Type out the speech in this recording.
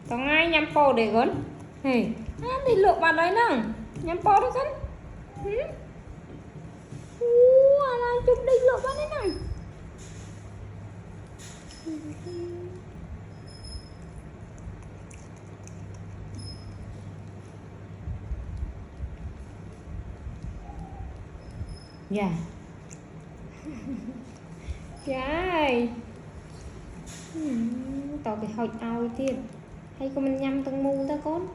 có ngay nhắm po để con hề thì lựa bạn đấy nè nhắm po đấy con là chụp đi lựa bạn đấy nè dạ trời tao cái hỏi tao tiên hay có mình nhắm tông mu ta con